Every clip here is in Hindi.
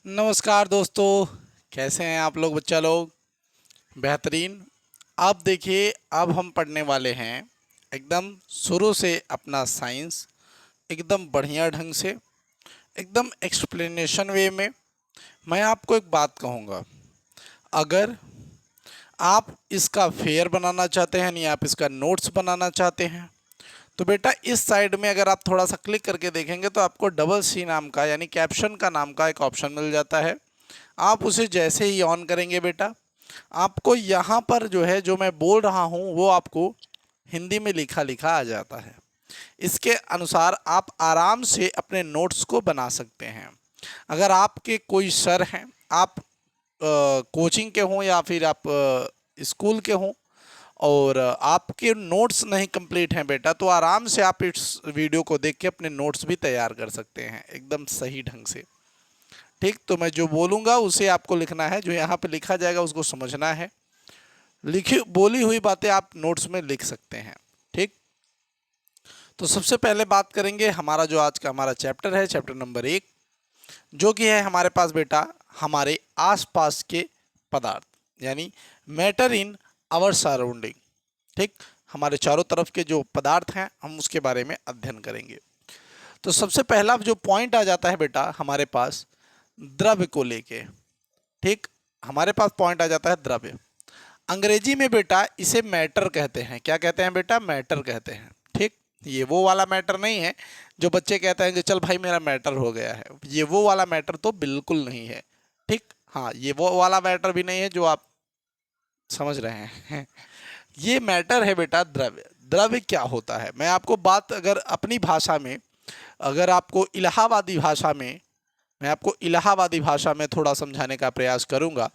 नमस्कार दोस्तों, कैसे हैं आप लोग बच्चा लोग। बेहतरीन। अब देखिए, अब हम पढ़ने वाले हैं एकदम शुरू से अपना साइंस, एकदम बढ़िया ढंग से, एकदम एक्सप्लेनेशन वे में। मैं आपको एक बात कहूँगा, अगर आप इसका फेयर बनाना चाहते हैं, यानी आप इसका नोट्स बनाना चाहते हैं, तो बेटा इस साइड में अगर आप थोड़ा सा क्लिक करके देखेंगे तो आपको डबल सी नाम का यानी कैप्शन का नाम का एक ऑप्शन मिल जाता है। आप उसे जैसे ही ऑन करेंगे बेटा, आपको यहाँ पर जो है, जो मैं बोल रहा हूँ वो आपको हिंदी में लिखा लिखा आ जाता है। इसके अनुसार आप आराम से अपने नोट्स को बना सकते हैं। अगर आपके कोई सर हैं, आप कोचिंग के हों या फिर आप स्कूल के हों, और आपके नोट्स नहीं कंप्लीट हैं बेटा, तो आराम से आप इस वीडियो को देख के अपने नोट्स भी तैयार कर सकते हैं एकदम सही ढंग से। ठीक, तो मैं जो बोलूँगा उसे आपको लिखना है, जो यहाँ पे लिखा जाएगा उसको समझना है। लिखी बोली हुई बातें आप नोट्स में लिख सकते हैं। ठीक, तो सबसे पहले बात करेंगे हमारा जो आज का हमारा चैप्टर है, चैप्टर नंबर 1, जो कि है हमारे पास बेटा हमारे आसपास के पदार्थ, यानी मैटर इन आवर सराउंडिंग। ठीक, हमारे चारों तरफ के जो पदार्थ हैं हम उसके बारे में अध्ययन करेंगे। तो सबसे पहला जो पॉइंट आ जाता है बेटा हमारे पास द्रव्य को लेके। ठीक, हमारे पास पॉइंट आ जाता है द्रव्य। अंग्रेजी में बेटा इसे मैटर कहते हैं। क्या कहते हैं बेटा? मैटर कहते हैं। ठीक, ये वो वाला मैटर नहीं है जो बच्चे कहते हैं कि चल भाई मेरा मैटर हो गया है। ये वो वाला मैटर तो बिल्कुल नहीं है। ठीक, हाँ, ये वो वाला मैटर भी नहीं है जो आप समझ रहे हैं। ये मैटर है बेटा द्रव्य। द्रव्य क्या होता है, मैं आपको बात अगर अपनी भाषा में, अगर आपको इलाहाबादी भाषा में, मैं आपको इलाहाबादी भाषा में थोड़ा समझाने का प्रयास करूंगा।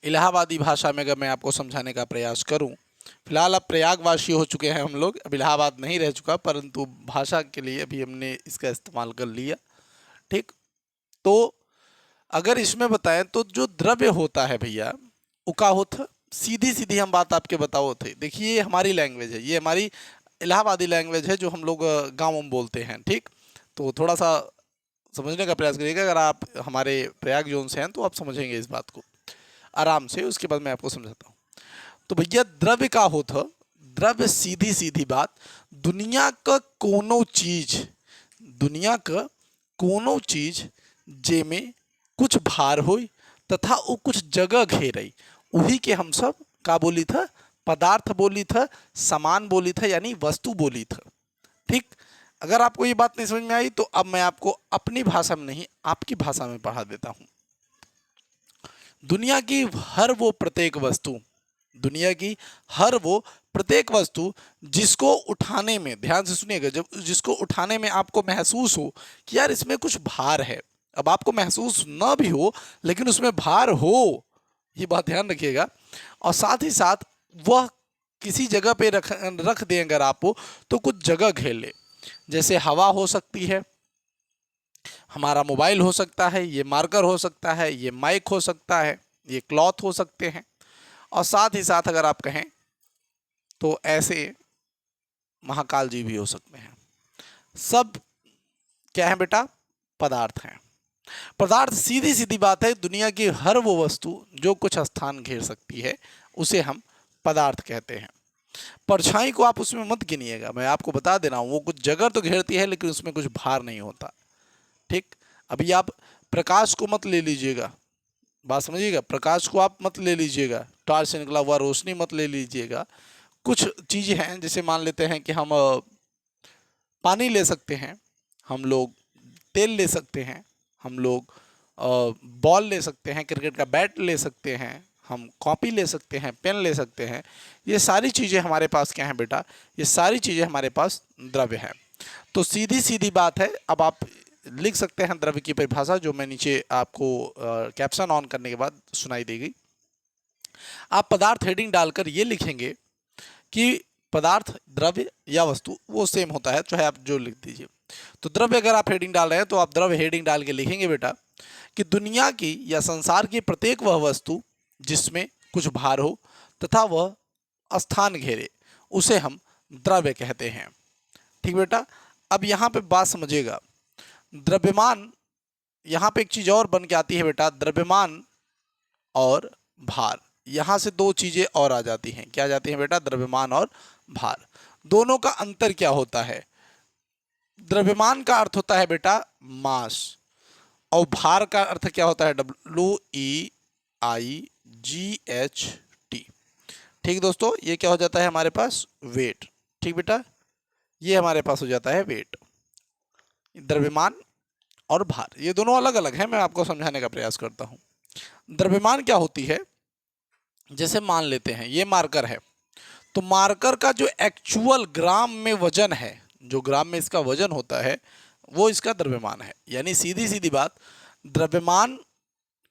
इलाहाबादी भाषा में अगर मैं आपको समझाने का प्रयास करूं, फिलहाल अब प्रयागवासी हो चुके हैं हम लोग, अब इलाहाबाद नहीं रह चुका, परंतु भाषा के लिए अभी हमने इसका इस्तेमाल कर लिया। ठीक, तो अगर इसमें बताएं तो जो द्रव्य होता है भैया वो का होता, सीधी सीधी हम बात आपके बताओ थे। देखिए ये हमारी लैंग्वेज है, ये हमारी इलाहाबादी लैंग्वेज है जो हम लोग गाँव में बोलते हैं। ठीक, तो थोड़ा सा समझने का प्रयास करिएगा। अगर आप हमारे प्रयाग जोन से हैं तो आप समझेंगे इस बात को आराम से, उसके बाद मैं आपको समझाता हूँ। तो भैया द्रव्य का होता, द्रव्य सीधी सीधी बात, दुनिया का कोनो चीज, दुनिया का कोनो चीज जेमे कुछ भार हो तथा वो कुछ जगह घेरे, वही के हम सब का बोली था, पदार्थ बोली था, सामान बोली था, यानी वस्तु बोली था। ठीक, अगर आपको ये बात नहीं समझ में आई तो अब मैं आपको अपनी भाषा में नहीं आपकी भाषा में पढ़ा देता हूं। दुनिया की हर वो प्रत्येक वस्तु, दुनिया की हर वो प्रत्येक वस्तु जिसको उठाने में, ध्यान से सुनिएगा, जब जिसको उठाने में आपको महसूस हो कि यार इसमें कुछ भार है, अब आपको महसूस ना भी हो लेकिन उसमें भार हो, ये बात ध्यान रखिएगा। और साथ ही साथ वह किसी जगह पे रख रख दें अगर आपको, तो कुछ जगह घेर ले। जैसे हवा हो सकती है, हमारा मोबाइल हो सकता है, ये मार्कर हो सकता है, ये माइक हो सकता है, ये क्लॉथ हो सकते हैं। और साथ ही साथ अगर आप कहें तो ऐसे महाकाल जी भी हो सकते हैं। सब क्या है बेटा? पदार्थ हैं। पदार्थ सीधी सीधी बात है, दुनिया की हर वो वस्तु जो कुछ स्थान घेर सकती है उसे हम पदार्थ कहते हैं। परछाई को आप उसमें मत गिनिएगा, मैं आपको बता दे रहा हूं, वो कुछ जगह तो घेरती है लेकिन उसमें कुछ भार नहीं होता। ठीक, अभी आप प्रकाश को मत ले लीजिएगा, बात समझिएगा, प्रकाश को आप मत ले लीजिएगा, टॉर्च से निकला हुआ रोशनी मत ले लीजिएगा। कुछ चीज़ें हैं, जैसे मान लेते हैं कि हम पानी ले सकते हैं, हम लोग तेल ले सकते हैं, हम लोग बॉल ले सकते हैं, क्रिकेट का बैट ले सकते हैं, हम कॉपी ले सकते हैं, पेन ले सकते हैं। ये सारी चीज़ें हमारे पास क्या हैं बेटा? ये सारी चीज़ें हमारे पास द्रव्य हैं। तो सीधी सीधी बात है, अब आप लिख सकते हैं द्रव्य की परिभाषा, जो मैं नीचे आपको कैप्शन ऑन करने के बाद सुनाई देगी। आप पदार्थ हेडिंग डालकर ये लिखेंगे कि पदार्थ, द्रव्य या वस्तु वो सेम होता है, चाहे आप जो लिख दीजिए। तो द्रव्य अगर आप हेडिंग डाल रहे हैं तो आप द्रव्य हेडिंग डाल के लिखेंगे बेटा कि दुनिया की या संसार की प्रत्येक वह वस्तु जिसमें कुछ भार हो तथा वह स्थान घेरे, उसे हम द्रव्य कहते हैं। ठीक बेटा, अब यहाँ पे बात समझिएगा। द्रव्यमान यहाँ पे एक चीज और बन के आती है बेटा, द्रव्यमान और भार। यहाँ से दो चीजें और आ जाती हैं। क्या आ जाती हैं बेटा? द्रव्यमान और भार। दोनों का अंतर क्या होता है? द्रव्यमान का अर्थ होता है बेटा मास, और भार का अर्थ क्या होता है? WEIGHT। ठीक दोस्तों, ये क्या हो जाता है हमारे पास? वेट। ठीक बेटा, ये हमारे पास हो जाता है वेट। द्रव्यमान और भार ये दोनों अलग अलग हैं, मैं आपको समझाने का प्रयास करता हूं। द्रव्यमान क्या होती है? जैसे मान लेते हैं ये मार्कर है, तो मार्कर का जो एक्चुअल ग्राम में वजन है, जो ग्राम में इसका वजन होता है, वो इसका द्रव्यमान है। यानी सीधी सीधी बात, द्रव्यमान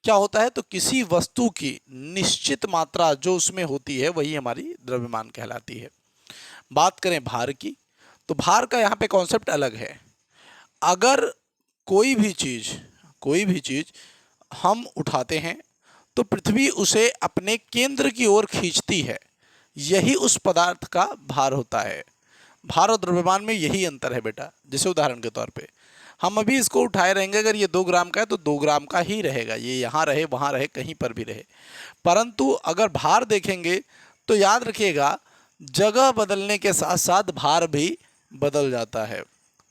क्या होता है? तो किसी वस्तु की निश्चित मात्रा जो उसमें होती है वही हमारी द्रव्यमान कहलाती है। बात करें भार की, तो भार का यहाँ पे कॉन्सेप्ट अलग है। अगर कोई भी चीज हम उठाते हैं तो पृथ्वी उसे अपने केंद्र की ओर खींचती है, यही उस पदार्थ का भार होता है। भार और द्रव्यमान में यही अंतर है बेटा। जैसे उदाहरण के तौर पे हम अभी इसको उठाए रहेंगे, अगर ये 2 ग्राम का है तो 2 ग्राम का ही रहेगा, ये यहाँ रहे वहाँ रहे कहीं पर भी रहे। परंतु अगर भार देखेंगे तो याद रखिएगा, जगह बदलने के साथ साथ भार भी बदल जाता है।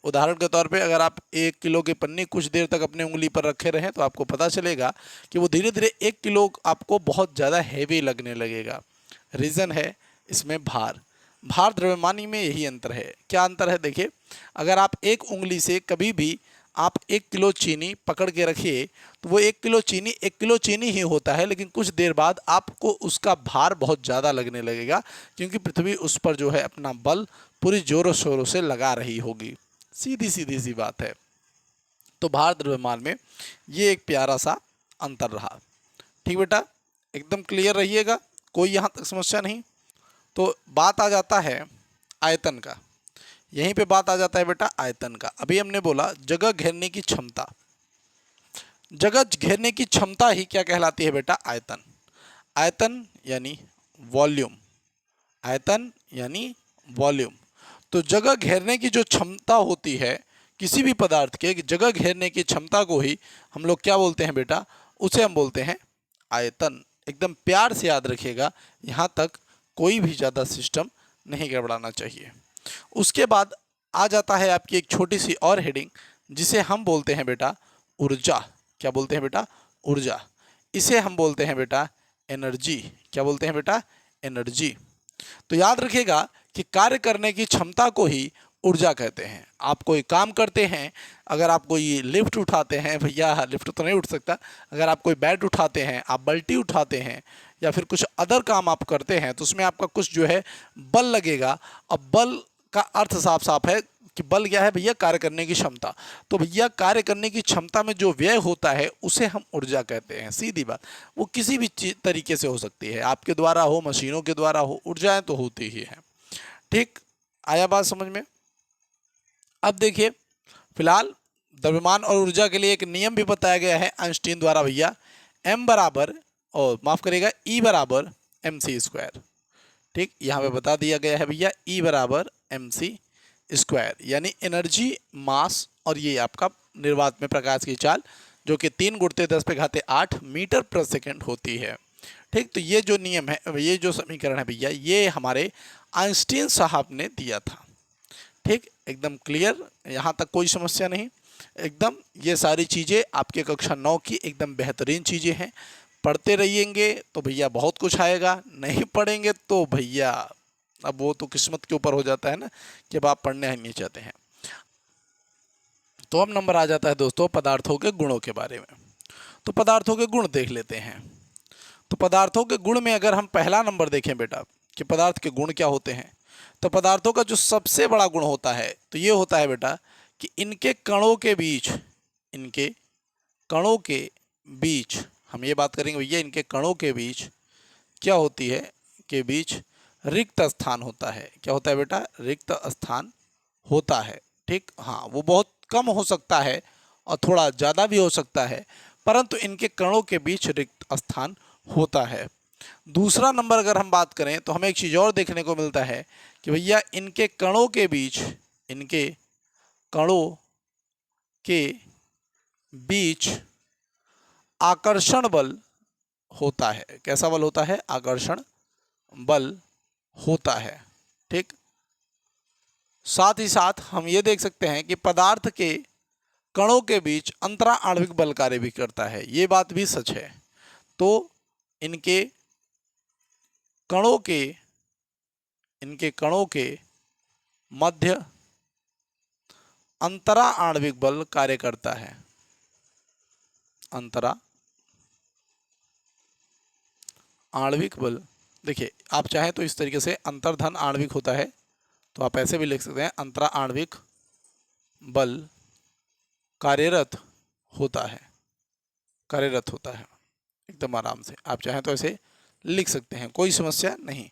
उदाहरण के तौर पे अगर आप 1 किलो की पन्नी कुछ देर तक अपने उंगली पर रखे रहें तो आपको पता चलेगा कि वो धीरे धीरे 1 किलो आपको बहुत ज़्यादा हैवी लगने लगेगा। रीज़न है इसमें भार। भार द्रव्यमानी में यही अंतर है। क्या अंतर है? देखिए, अगर आप एक उंगली से कभी भी आप 1 किलो चीनी पकड़ के रखिए तो वो 1 किलो चीनी ही होता है, लेकिन कुछ देर बाद आपको उसका भार बहुत ज़्यादा लगने लगेगा, क्योंकि पृथ्वी उस पर जो है अपना बल पूरी जोरों शोरों से लगा रही होगी। सीधी सीधी सी बात है। तो भार द्रव्यमान में ये एक प्यारा सा अंतर रहा। ठीक बेटा, एकदम क्लियर रहिएगा, कोई यहाँ तक समस्या नहीं। तो बात आ जाता है आयतन का। यहीं पे बात आ जाता है बेटा आयतन का। अभी हमने बोला जगह घेरने की क्षमता। जगह घेरने की क्षमता ही क्या कहलाती है बेटा? आयतन। आयतन यानी वॉल्यूम। आयतन यानी वॉल्यूम। तो जगह घेरने की जो क्षमता होती है किसी भी पदार्थ के, जगह घेरने की क्षमता को ही हम लोग क्या बोलते हैं बेटा? उसे हम बोलते हैं आयतन। एकदम प्यार से याद रखिएगा, यहाँ तक कोई भी ज़्यादा सिस्टम नहीं गड़बड़ाना चाहिए। उसके बाद आ जाता है आपकी एक छोटी सी और हेडिंग, जिसे हम बोलते हैं बेटा ऊर्जा। क्या बोलते हैं बेटा? ऊर्जा। इसे हम बोलते हैं बेटा एनर्जी। क्या बोलते हैं बेटा? एनर्जी। तो याद रखिएगा कि कार्य करने की क्षमता को ही ऊर्जा कहते हैं। आप कोई काम करते हैं, अगर आप कोई लिफ्ट उठाते हैं, भैया लिफ्ट तो नहीं उठ सकता, अगर आप कोई बैट उठाते हैं, आप बाल्टी उठाते हैं, या फिर कुछ अदर काम आप करते हैं, तो उसमें आपका कुछ जो है बल लगेगा। अब बल का अर्थ साफ साफ है कि बल क्या है भैया? कार्य करने की क्षमता। तो भैया कार्य करने की क्षमता में जो व्यय होता है उसे हम ऊर्जा कहते हैं। सीधी बात, वो किसी भी तरीके से हो सकती है, आपके द्वारा हो, मशीनों के द्वारा हो, ऊर्जाएं तो होती ही हैं। ठीक, आया बात समझ में? अब देखिए, फिलहाल द्रव्यमान और ऊर्जा के लिए एक नियम भी बताया गया है आइंस्टीन द्वारा भैया, m बराबर, और माफ करिएगा, E बराबर mc²। ठीक, यहाँ पे बता दिया गया है भैया E बराबर mc², यानी एनर्जी, मास और ये आपका निर्वात में प्रकाश की चाल, जो कि 3 × 10⁸ मीटर प्रति सेकंड होती है। ठीक, तो ये जो नियम है, ये जो समीकरण है भैया, ये हमारे आइंस्टीन साहब ने दिया था। ठीक, एकदम क्लियर, यहाँ तक कोई समस्या नहीं। एकदम ये सारी चीज़ें आपके कक्षा 9 की एकदम बेहतरीन चीज़ें हैं। पढ़ते रहिएंगे तो भैया बहुत कुछ आएगा, नहीं पढ़ेंगे तो भैया अब वो तो किस्मत के ऊपर हो जाता है ना, कि अब आप पढ़ने ही नहीं चाहते हैं। तो अब नंबर आ जाता है दोस्तों पदार्थों के गुणों के बारे में। तो पदार्थों के गुण देख लेते हैं। तो पदार्थों के गुण में अगर हम पहला नंबर देखें बेटा कि पदार्थ के गुण क्या होते हैं, तो पदार्थों का जो सबसे बड़ा गुण होता है तो ये होता है बेटा कि इनके कणों के बीच, इनके कणों के बीच, हम ये बात करेंगे भैया, इनके कणों के बीच क्या होती है? के बीच रिक्त स्थान होता है। क्या होता है बेटा? रिक्त स्थान होता है। ठीक, हाँ, वो बहुत कम हो सकता है और थोड़ा ज़्यादा भी हो सकता है, परंतु इनके कणों के बीच रिक्त स्थान होता है। दूसरा नंबर अगर हम बात करें तो हमें एक चीज़ और देखने को मिलता है कि भैया इनके कणों के बीच, इनके कणों के बीच आकर्षण बल होता है। कैसा बल होता है? आकर्षण बल होता है। ठीक। साथ ही साथ हम ये देख सकते हैं कि पदार्थ के कणों के बीच अंतरा आणविक बल कार्य भी करता है। ये बात भी सच है। तो इनके कणों के मध्य अंतरा आणविक बल कार्य करता है। अंतरा आणविक बल, देखिए आप चाहें तो इस तरीके से अंतर्धन आणविक होता है, तो आप ऐसे भी लिख सकते हैं अंतरा आणविक बल कार्यरत होता है। कार्यरत होता है एकदम आराम से, आप चाहें तो ऐसे लिख सकते हैं, कोई समस्या नहीं।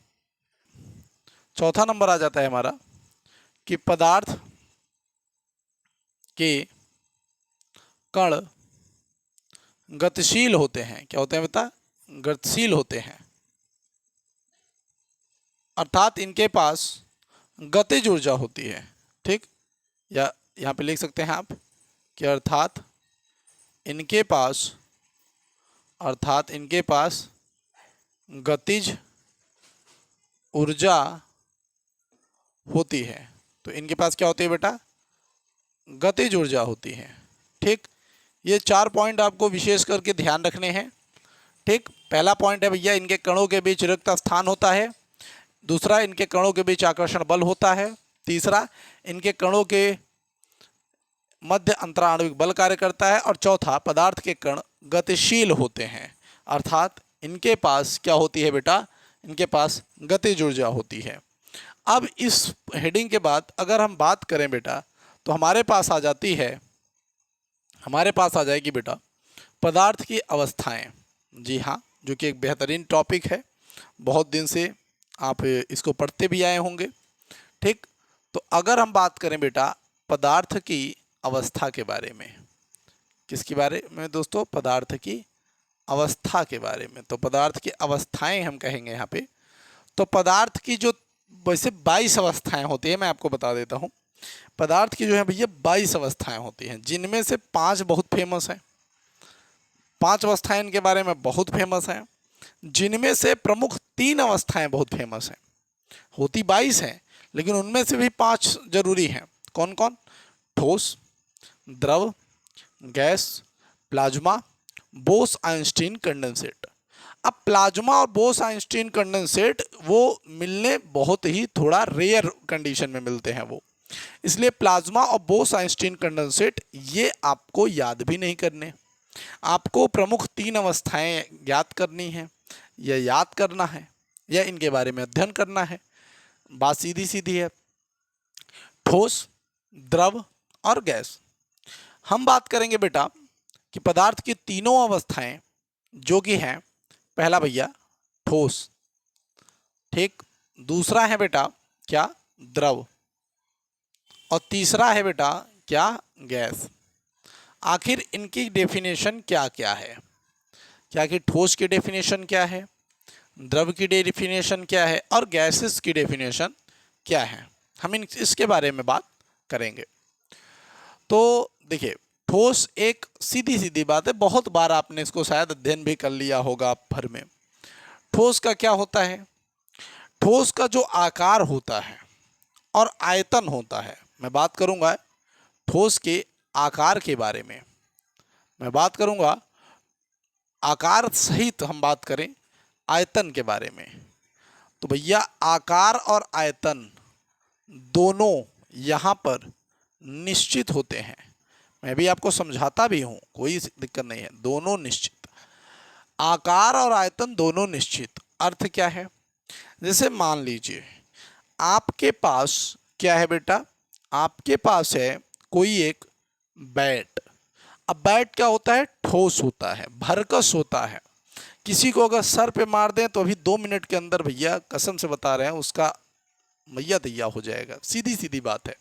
चौथा नंबर आ जाता है हमारा कि पदार्थ के कण गतिशील होते हैं। क्या होते हैं बेटा? गतिशील होते हैं, अर्थात इनके पास गतिज ऊर्जा होती है। ठीक। या यहाँ पे लिख सकते हैं आप कि अर्थात इनके पास गतिज ऊर्जा होती है। तो इनके पास क्या होती है बेटा? गतिज ऊर्जा होती है। ठीक। ये 4 पॉइंट आपको विशेष करके ध्यान रखने हैं। ठीक। पहला पॉइंट है भैया, इनके कणों के बीच रिक्त स्थान होता है। दूसरा, इनके कणों के बीच आकर्षण बल होता है। तीसरा, इनके कणों के मध्य अंतरा आणविक बल कार्य करता है। और चौथा, पदार्थ के कण गतिशील होते हैं, अर्थात इनके पास क्या होती है बेटा? इनके पास गतिज ऊर्जा होती है। अब इस हेडिंग के बाद अगर हम बात करें बेटा, तो हमारे पास आ जाएगी बेटा पदार्थ की अवस्थाएं। जी हाँ, जो कि एक बेहतरीन टॉपिक है, बहुत दिन से आप इसको पढ़ते भी आए होंगे। ठीक। तो अगर हम बात करें बेटा पदार्थ की अवस्था के बारे में, किसके बारे में दोस्तों? पदार्थ की अवस्था के बारे में। तो पदार्थ की अवस्थाएं हम कहेंगे यहाँ पे। तो पदार्थ की जो वैसे 22 अवस्थाएं होती है, मैं आपको बता देता हूँ। पदार्थ की जो है भैया 22 अवस्थाएं होती हैं, जिनमें से 5 बहुत फेमस हैं। 5 अवस्थाएं इनके बारे में बहुत फेमस हैं, जिनमें से प्रमुख 3 अवस्थाएं बहुत फेमस हैं। होती 22 हैं, लेकिन उनमें से भी 5 जरूरी हैं। कौन कौन? ठोस, द्रव, gas, plasma, Bose Einstein condensate. अब प्लाज्मा और बोस आइंस्टीन कंडेंसेट वो मिलने बहुत ही थोड़ा रेयर कंडीशन में मिलते हैं वो, इसलिए प्लाज्मा और बोस आइंस्टीन कंडेंसेट ये आपको याद भी नहीं करने। आपको प्रमुख 3 अवस्थाएं याद करनी है, या याद करना है, या इनके बारे में अध्ययन करना है। बात सीधी सीधी है, ठोस, द्रव और गैस। हम बात करेंगे बेटा कि पदार्थ की तीनों अवस्थाएं जो कि हैं, पहला भैया ठोस। ठीक। दूसरा है बेटा क्या? द्रव। और तीसरा है बेटा क्या? गैस। आखिर इनकी डेफिनेशन क्या क्या है? क्या कि ठोस की डेफिनेशन क्या है, द्रव की डेफिनेशन क्या है, और गैसेस की डेफिनेशन क्या है? हम इसके बारे में बात करेंगे। तो देखिए, ठोस एक सीधी सीधी बात है, बहुत बार आपने इसको शायद अध्ययन भी कर लिया होगा आप भर में। ठोस का क्या होता है? ठोस का जो आकार होता है और आयतन होता है, मैं बात करूंगा ठोस के आकार के बारे में, मैं बात करूंगा आकार सहित हम बात करें आयतन के बारे में। तो भैया आकार और आयतन दोनों यहाँ पर निश्चित होते हैं। मैं भी आपको समझाता भी हूँ, कोई दिक्कत नहीं है। दोनों निश्चित, आकार और आयतन दोनों निश्चित। अर्थ क्या है? जैसे मान लीजिए आपके पास क्या है बेटा? आपके पास है कोई एक बैट। अब बैट क्या होता है? ठोस होता है, भरकस होता है। किसी को अगर सर पे मार दें तो अभी 2 मिनट के अंदर भैया कसम से बता रहे हैं उसका मैया दैया हो जाएगा, सीधी सीधी बात है।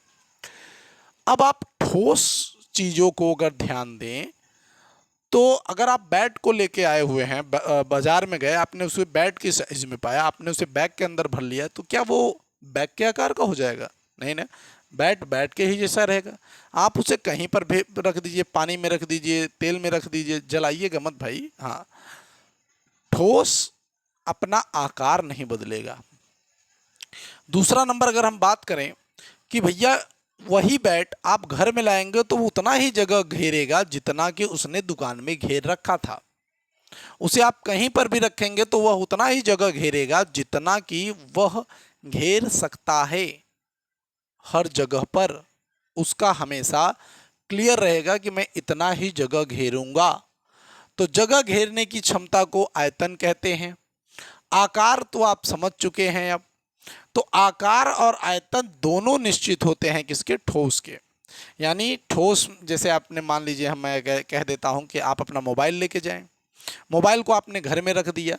अब आप ठोस चीजों को अगर ध्यान दें तो अगर आप बैट को लेके आए हुए हैं, बाजार में गए, आपने उसे बैट की साइज में पाया, आपने उसे बैग के अंदर भर लिया, तो क्या वो बैग के आकार का हो जाएगा? नहीं ना, बैट बैट के ही जैसा रहेगा। आप उसे कहीं पर भी रख दीजिए, पानी में रख दीजिए, तेल में रख दीजिए, जलाइएगा मत भाई। हाँ, ठोस अपना आकार नहीं बदलेगा। दूसरा नंबर अगर हम बात करें कि भैया वही बैट आप घर में लाएंगे तो वो उतना ही जगह घेरेगा जितना कि उसने दुकान में घेर रखा था। उसे आप कहीं पर भी रखेंगे तो वह उतना ही जगह घेरेगा जितना कि वह घेर सकता है। हर जगह पर उसका हमेशा क्लियर रहेगा कि मैं इतना ही जगह घेरूंगा। तो जगह घेरने की क्षमता को आयतन कहते हैं। आकार तो आप समझ चुके हैं अब। तो आकार और आयतन दोनों निश्चित होते हैं किसके? ठोस के। यानी ठोस, जैसे आपने मान लीजिए, हम मैं कह देता हूं कि आप अपना मोबाइल लेके जाएं, मोबाइल को आपने घर में रख दिया,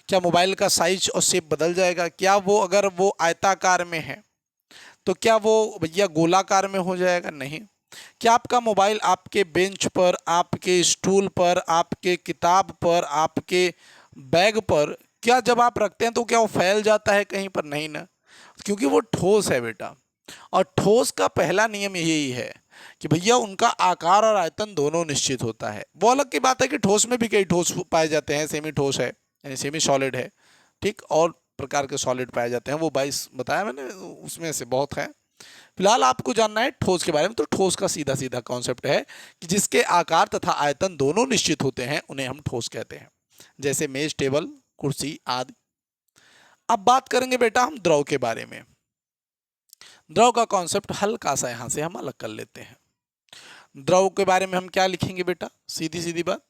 क्या मोबाइल का साइज और शेप बदल जाएगा? क्या वो, अगर वो आयताकार में है तो क्या वो भैया गोलाकार में हो जाएगा? नहीं। क्या आपका मोबाइल आपके बेंच पर, आपके स्टूल पर, आपके किताब पर, आपके बैग पर, क्या जब आप रखते हैं तो क्या वो फैल जाता है कहीं पर? नहीं ना, क्योंकि वो ठोस है बेटा। और ठोस का पहला नियम यही है कि भैया उनका आकार और आयतन दोनों निश्चित होता है। वो अलग की बात है कि ठोस में भी कई ठोस पाए जाते हैं, सेमी ठोस है यानी सेमी सॉलिड है, ठीक, और प्रकार के सॉलिड पाए जाते हैं, वो 22 बताया मैंने, उसमें से बहुत है। फिलहाल आपको जानना है ठोस के बारे में। तो ठोस का सीधा सीधा कॉन्सेप्ट है कि जिसके आकार तथा आयतन दोनों निश्चित होते हैं उन्हें हम ठोस कहते हैं, जैसे मेज, टेबल, कुर्सी आदि। अब बात करेंगे बेटा हम द्रव के बारे में। द्रव का कॉन्सेप्ट हल्का सा यहां से हम अलग कर लेते हैं। द्रव के बारे में हम क्या लिखेंगे बेटा? सीधी सीधी बात,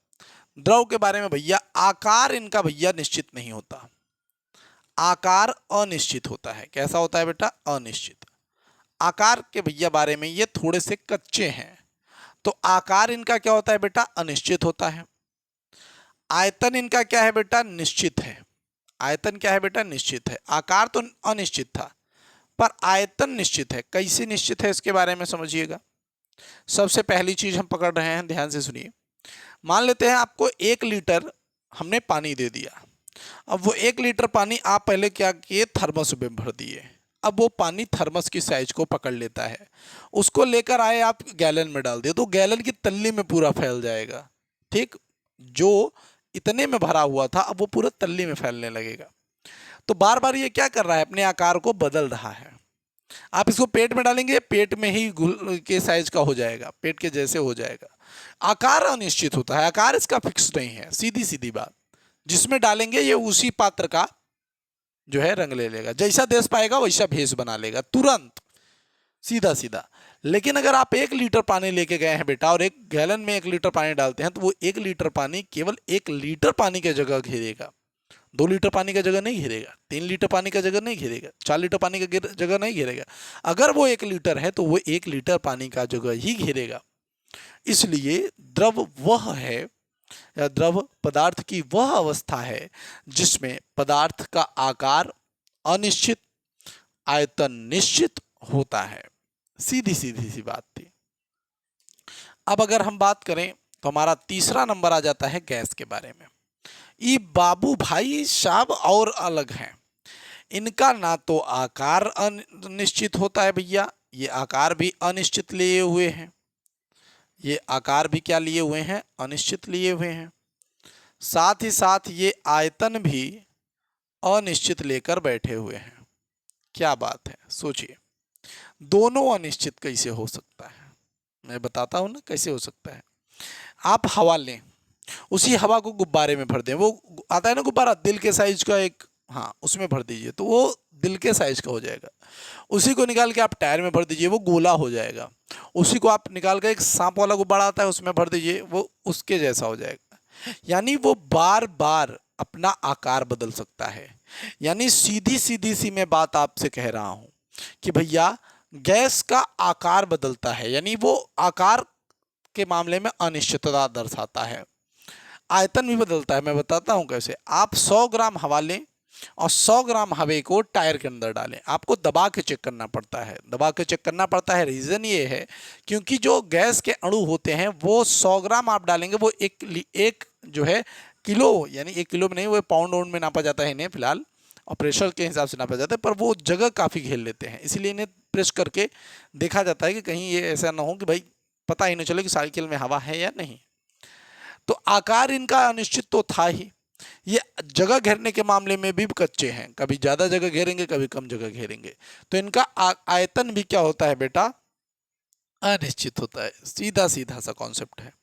द्रव के बारे में भैया आकार इनका भैया निश्चित नहीं होता। आकार अनिश्चित होता है। कैसा होता है बेटा? अनिश्चित। आकार के भैया बारे में ये थोड़े से कच्चे हैं, तो आकार इनका क्या होता है बेटा? अनिश्चित होता है। आयतन इनका क्या है बेटा? निश्चित है। आयतन क्या है बेटा? निश्चित है। आकार तो अनिश्चित था पर आयतन निश्चित है। कैसे निश्चित है इसके बारे में समझिएगा। सबसे पहली चीज हम पकड़ रहे हैं, ध्यान से सुनिए। मान लेते हैं आपको 1 लीटर हमने पानी दे दिया। अब वो 1 लीटर पानी आप पहले क्या किए? थर्मस में भर दिए। अब वो पानी थर्मस की साइज को पकड़ लेता है, उसको लेकर आए आप गैलन में डाल दिए तो गैलन की तल्ली में पूरा फैल जाएगा, ठीक। जो इतने में भरा हुआ था अब वो पूरा तल्ली में फैलने लगेगा। तो बार बार ये क्या कर रहा है? अपने आकार को बदल रहा है। आप इसको पेट में डालेंगे, पेट में ही घुल के साइज का हो जाएगा, पेट के जैसे हो जाएगा। आकार अनिश्चित होता है, आकार इसका फिक्स नहीं है। सीधी सीधी बात, जिसमें डालेंगे ये उसी पात्र का जो है रंग ले लेगा, जैसा देश पाएगा वैसा भेष बना लेगा तुरंत, सीधा सीधा। लेकिन अगर आप 1 लीटर पानी लेके गए हैं बेटा और 1 गैलन में 1 लीटर पानी डालते हैं तो वो 1 लीटर पानी केवल 1 लीटर पानी की जगह घेरेगा, 2 लीटर पानी का जगह नहीं घेरेगा, 3 लीटर पानी का जगह नहीं घेरेगा, 4 लीटर पानी का जगह नहीं घेरेगा। अगर वो 1 लीटर है तो वो 1 लीटर पानी का जगह ही घेरेगा। इसलिए द्रव वह है, या द्रव पदार्थ की वह अवस्था है जिसमें पदार्थ का आकार अनिश्चित, आयतन निश्चित होता है। सीधी सीधी सी बात थी। अब अगर हम बात करें तो हमारा तीसरा नंबर आ जाता है गैस के बारे में। ये बाबू भाई साहब और अलग हैं। इनका ना तो आकार अनिश्चित होता है भैया, ये आकार भी अनिश्चित लिए हुए हैं, ये आकार भी क्या लिए हुए हैं? अनिश्चित लिए हुए हैं। साथ ही साथ ये आयतन भी अनिश्चित लेकर बैठे हुए हैं। क्या बात है, सोचिए, दोनों अनिश्चित कैसे हो सकता है? मैं बताता हूं ना कैसे हो सकता है। आप हवा लें, उसी हवा को गुब्बारे में भर दें, वो आता है ना गुब्बारा दिल के साइज का एक, हाँ, उसमें भर दीजिए तो वो दिल के साइज का हो जाएगा। उसी को निकाल के आप टायर में भर दीजिए, वो गोला हो जाएगा। उसी को आप निकाल के एक सांप वाला गुब्बारा आता है उसमें भर दीजिए, वो उसके जैसा हो जाएगा। यानी वो बार बार अपना आकार बदल सकता है। यानी सीधी सीधी सी मैं बात आपसे कह रहा हूं कि भैया गैस का आकार बदलता है, यानी वो आकार के मामले में अनिश्चितता दर्शाता है। आयतन भी बदलता है, मैं बताता हूं कैसे। आप 100 ग्राम हवा लें और 100 ग्राम हवा को टायर के अंदर डालें। आपको दबा के चेक करना पड़ता है, दबा के चेक करना पड़ता है। रीज़न ये है क्योंकि जो गैस के अणु होते हैं वो 100 ग्राम आप डालेंगे, वो एक जो है किलो, यानी 1 किलो में नहीं, वो पाउंड वाउंड में नापा जाता है इन्हें फिलहाल, और प्रेशर के हिसाब से नापा जाता है, पर वो जगह काफ़ी घेर लेते हैं, इसलिए इन्हें प्रेस करके देखा जाता है कि कहीं ये ऐसा ना हो कि भाई पता ही नहीं चले कि साइकिल में हवा है या नहीं। तो आकार इनका अनिश्चित तो था ही, ये जगह घेरने के मामले में भी कच्चे हैं, कभी ज़्यादा जगह घेरेंगे कभी कम जगह घेरेंगे। तो इनका आयतन भी क्या होता है बेटा, अनिश्चित होता है। सीधा सीधा सा कॉन्सेप्ट है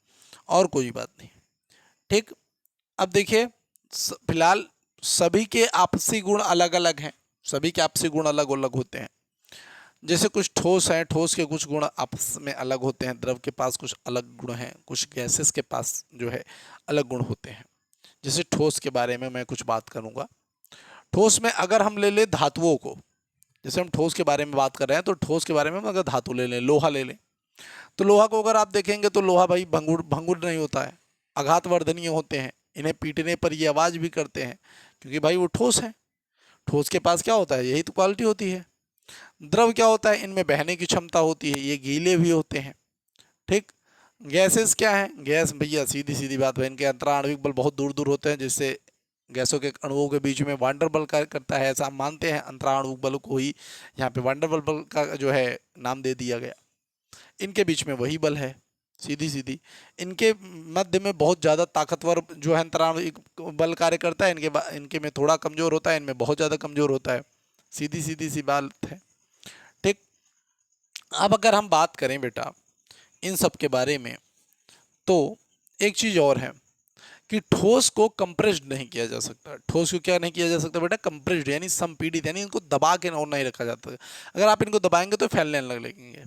और कोई बात नहीं। ठीक, अब देखिए फिलहाल सभी के आपसी गुण अलग अलग हैं, सभी के आपसी गुण अलग अलग होते हैं। जैसे कुछ ठोस हैं, ठोस के कुछ गुण आपस में अलग होते हैं, द्रव के पास कुछ अलग गुण हैं, कुछ गैसेस के पास जो है अलग गुण होते हैं। जैसे ठोस के बारे में मैं कुछ बात करूंगा। ठोस में अगर हम ले लें धातुओं को, जैसे हम ठोस के बारे में बात कर रहे हैं तो ठोस के बारे में हम अगर धातु ले लें, लोहा ले लें, तो लोहा को अगर आप देखेंगे तो लोहा भाई भंगुर भंगुर नहीं होता है, आघातवर्धनीय होते हैं, इन्हें पीटने पर ये आवाज़ भी करते हैं क्योंकि भाई वो ठोस है। ठोस के पास क्या होता है, यही तो क्वालिटी होती है। द्रव क्या होता है, इनमें बहने की क्षमता होती है, ये गीले भी होते हैं। ठीक, गैसेस क्या है, गैस भैया सीधी सीधी बात है, इनके अंतराणविक बल बहुत दूर दूर होते हैं, जिससे गैसों के अणुओं के बीच में वांडर बल कार्य करता है, ऐसा हम मानते हैं। अंतराणु बल को ही यहाँ पे वांडर बल का जो है नाम दे दिया गया। इनके बीच में वही बल है, सीधी सीधी। इनके मध्य में बहुत ज़्यादा ताकतवर जो है अंतराणविक बल कार्य करता है, इनके में थोड़ा कमज़ोर होता है, इनमें बहुत ज़्यादा कमज़ोर होता है। सीधी सीधी सी बात है। ठीक, अब अगर हम बात करें बेटा इन सब के बारे में, तो एक चीज़ और है कि ठोस को कंप्रेस्ड नहीं किया जा सकता। ठोस को क्या नहीं किया जा सकता बेटा, कंप्रेस्ड यानी संपीड़ित, यानी इनको दबा के और नहीं रखा जाता। अगर आप इनको दबाएंगे तो फैलने लगेंगे।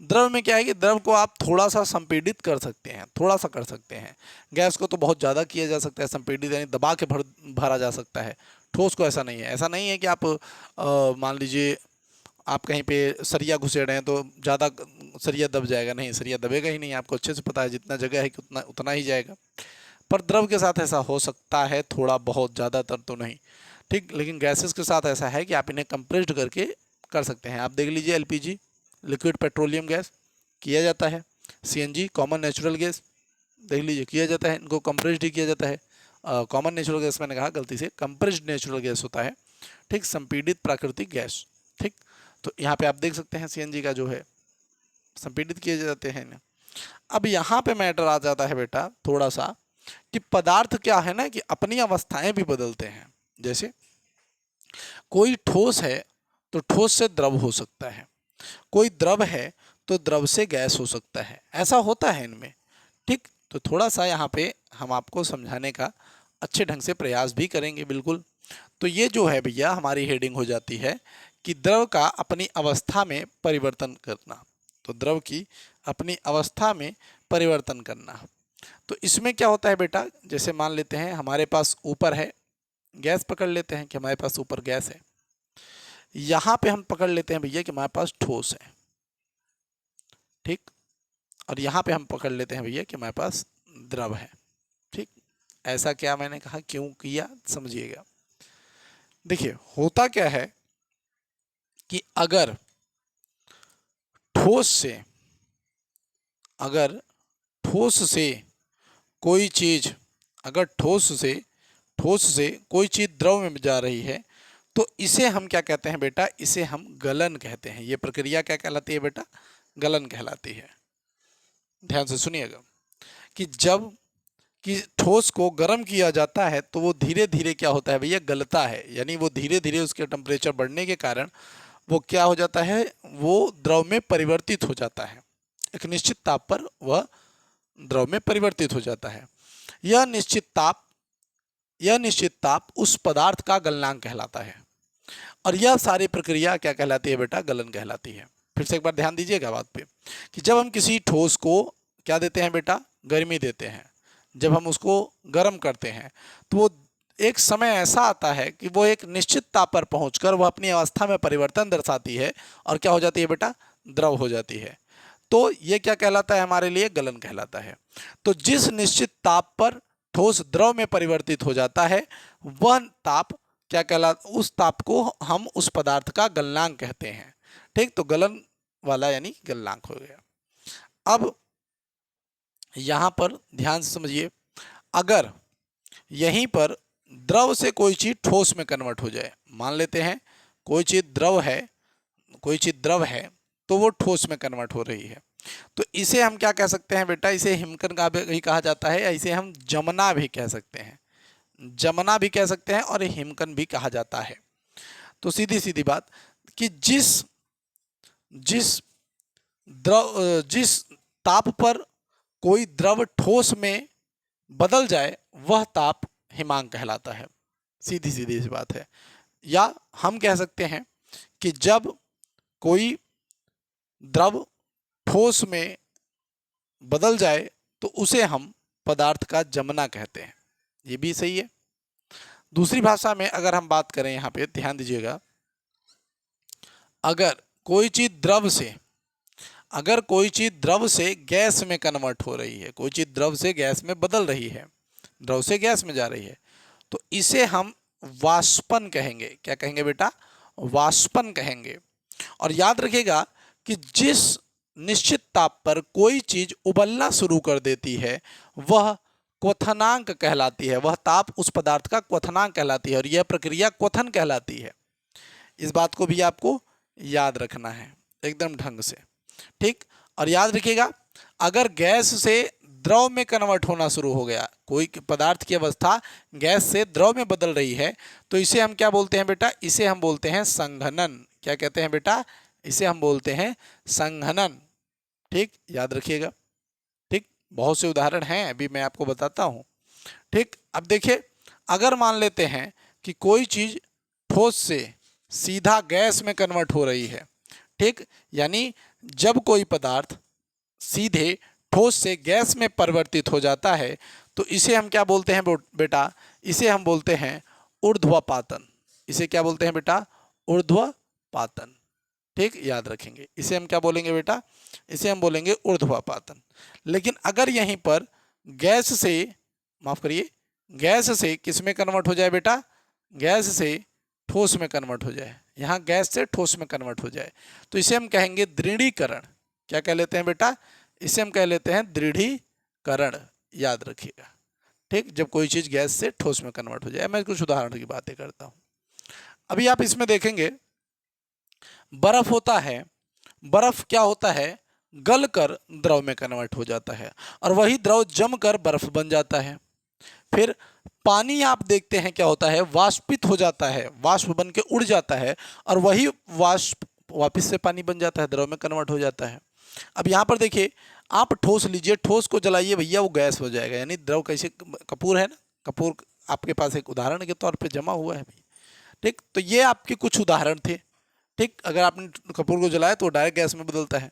द्रव में क्या है कि द्रव को आप थोड़ा सा संपीड़ित कर सकते हैं, थोड़ा सा कर सकते हैं। गैस को तो बहुत ज़्यादा किया जा सकता है, संपीड़ित यानी दबा के भरा जा सकता है। ठोस को ऐसा नहीं है। ऐसा नहीं है कि आप मान लीजिए आप कहीं पे सरिया घुसेड़ हैं तो ज़्यादा सरिया दब जाएगा, नहीं, सरिया दबेगा ही नहीं। आपको अच्छे से पता है जितना जगह है कि उतना ही जाएगा। पर द्रव के साथ ऐसा हो सकता है थोड़ा बहुत, ज़्यादातर तो नहीं। ठीक, लेकिन गैसेस के साथ ऐसा है कि आप इन्हें कंप्रेस्ड करके कर सकते हैं। आप देख लीजिए एलपीजी, लिक्विड पेट्रोलियम गैस, किया जाता है। सीएनजी, कॉमन नेचुरल गैस, देख लीजिए किया जाता है, इनको कंप्रेस्ड ही किया जाता है। कॉमन नेचुरल गैस मैंने कहा गलती से, कंप्रेस्ड नेचुरल गैस होता है। ठीक, संपीड़ित प्राकृतिक गैस। ठीक, तो यहाँ पे आप देख सकते हैं सीएनजी का जो है संपीड़ित किए जाते हैं इन्हें। अब यहाँ पे मैटर आ जाता है बेटा थोड़ा सा कि पदार्थ क्या है ना कि अपनी अवस्थाएं भी बदलते हैं। जैसे कोई ठोस है तो ठोस से द्रव हो सकता है, कोई द्रव है तो द्रव से गैस हो सकता है, ऐसा होता है इनमें। ठीक, तो थोड़ा सा यहाँ पे हम आपको समझाने का अच्छे ढंग से प्रयास भी करेंगे, बिल्कुल। तो ये जो है भैया हमारी हेडिंग हो जाती है कि द्रव का अपनी अवस्था में परिवर्तन करना। तो द्रव की अपनी अवस्था में परिवर्तन करना, तो इसमें क्या होता है बेटा, जैसे मान लेते हैं हमारे पास ऊपर है गैस, पकड़ लेते हैं कि हमारे पास ऊपर गैस है। यहाँ पे हम पकड़ लेते हैं भैया कि हमारे पास ठोस है। ठीक, और यहाँ पे हम पकड़ लेते हैं भैया कि हमारे पास द्रव है। ठीक, ऐसा क्या मैंने कहा, क्यों किया, समझिएगा। देखिए होता क्या है कि अगर ठोस से कोई चीज, अगर ठोस से कोई चीज द्रव में जा रही है तो इसे हम क्या कहते हैं बेटा, इसे हम गलन कहते हैं। ये प्रक्रिया क्या कहलाती है बेटा, गलन कहलाती है। ध्यान से सुनिएगा कि जब कि ठोस को गर्म किया जाता है तो वो धीरे धीरे क्या होता है भैया, गलता है। यानी वो धीरे धीरे उसके टेम्परेचर बढ़ने के कारण वो क्या हो जाता है, वो द्रव में परिवर्तित हो जाता है। एक निश्चित ताप पर वह द्रव में परिवर्तित हो जाता है। यह निश्चित ताप उस पदार्थ का गलनांक कहलाता है। और यह सारी प्रक्रिया क्या कहलाती है बेटा, गलन कहलाती है। फिर से एक बार ध्यान दीजिएगा बात पे कि जब हम किसी ठोस को क्या देते हैं बेटा, गर्मी देते हैं, जब हम उसको गर्म करते हैं तो वो एक समय ऐसा आता है कि वो एक निश्चित ताप पर पहुंचकर वह अपनी अवस्था में परिवर्तन दर्शाती है और क्या हो जाती है बेटा, द्रव हो जाती है। तो ये क्या कहलाता है हमारे लिए, गलन कहलाता है। तो जिस निश्चित ताप पर ठोस द्रव में परिवर्तित हो जाता है वह ताप क्या कहलाता, उस ताप को हम उस पदार्थ का गलनांक कहते हैं। ठीक, तो गलन वाला यानी गलनांक हो गया। अब यहां पर ध्यान से समझिए, अगर यहीं पर द्रव से कोई चीज ठोस में कन्वर्ट हो जाए, मान लेते हैं कोई चीज द्रव है, कोई चीज़ द्रव है तो वो ठोस में कन्वर्ट हो रही है, तो इसे हम क्या कह सकते हैं बेटा, इसे हिमकण का भी कहा जाता है, या इसे हम जमना भी कह सकते हैं, जमना भी कह सकते हैं और हिमकण भी कहा जाता है। तो सीधी सीधी बात कि जिस जिस ताप पर कोई द्रव ठोस में बदल जाए वह ताप हिमांक कहलाता है। सीधी सीधी सी बात है। या हम कह सकते हैं कि जब कोई द्रव ठोस में बदल जाए तो उसे हम पदार्थ का जमना कहते हैं, ये भी सही है। दूसरी भाषा में अगर हम बात करें, यहाँ पे ध्यान दीजिएगा, अगर कोई चीज द्रव से गैस में कन्वर्ट हो रही है, कोई चीज द्रव से गैस में बदल रही है, द्रव से गैस में जा रही है, तो इसे हम वाष्पन कहेंगे। क्या कहेंगे बेटा? वाष्पन कहेंगे। और याद रखिएगा कि जिस निश्चित ताप पर कोई चीज उबलना शुरू कर देती है वह क्वथनांक कहलाती है, वह ताप उस पदार्थ का क्वथनांक कहलाती है, और यह प्रक्रिया क्वथन कहलाती है। इस बात को भी आपको याद रखना है एकदम ढंग से, ठीक। और याद रखिएगा, अगर गैस से द्रव में कन्वर्ट होना शुरू हो गया, कोई पदार्थ की अवस्था गैस से द्रव में बदल रही है, तो इसे हम क्या बोलते हैं बेटा? इसे हम बोलते हैं संघनन। क्या कहते हैं बेटा? इसे हम बोलते हैं संघनन, ठीक, याद रखिएगा, ठीक। बहुत से उदाहरण हैं, अभी मैं आपको बताता हूं, ठीक। अब देखिए, अगर मान लेते हैं कि कोई चीज ठोस से सीधा गैस में कन्वर्ट हो रही है, ठीक, यानी जब कोई पदार्थ सीधे ठोस से गैस में परिवर्तित हो जाता है तो इसे हम क्या बोलते हैं बेटा? इसे हम बोलते हैं ऊर्ध्वपातन। इसे क्या बोलते हैं बेटा? ऊर्ध्वपातन, ठीक, याद रखेंगे। इसे हम क्या बोलेंगे बेटा? इसे हम बोलेंगे ऊर्ध्वपातन। लेकिन अगर यहीं पर गैस से, माफ करिए, गैस से किस में कन्वर्ट हो जाए बेटा? गैस से ठोस में कन्वर्ट हो जाए, यहाँ गैस से ठोस में कन्वर्ट हो जाए, तो इसे हम कहेंगे दृढ़ीकरण। क्या कह लेते हैं बेटा? इसे हम कह लेते हैं दृढ़ीकरण, याद रखिएगा, ठीक। जब कोई चीज गैस से ठोस में कन्वर्ट हो जाए। मैं कुछ उदाहरण की बातें करता हूं। अभी आप इसमें देखेंगे, बर्फ होता है, बर्फ क्या होता है? गलकर द्रव में कन्वर्ट हो जाता है, और वही द्रव जमकर बर्फ बन जाता है। फिर पानी आप देखते हैं क्या होता है? वाष्पित हो जाता है, वाष्प बन के उड़ जाता है, और वही वाष्प वापस से पानी बन जाता है, द्रव में कन्वर्ट हो जाता है। अब यहाँ पर देखिए, आप ठोस लीजिए, ठोस को जलाइए भैया, वो गैस हो जाएगा, यानी द्रव कैसे? कपूर है ना, कपूर आपके पास एक उदाहरण के तौर पे जमा हुआ है, ठीक। तो ये आपके कुछ उदाहरण थे, ठीक। अगर आपने कपूर को जलाया तो डायरेक्ट गैस में बदलता है,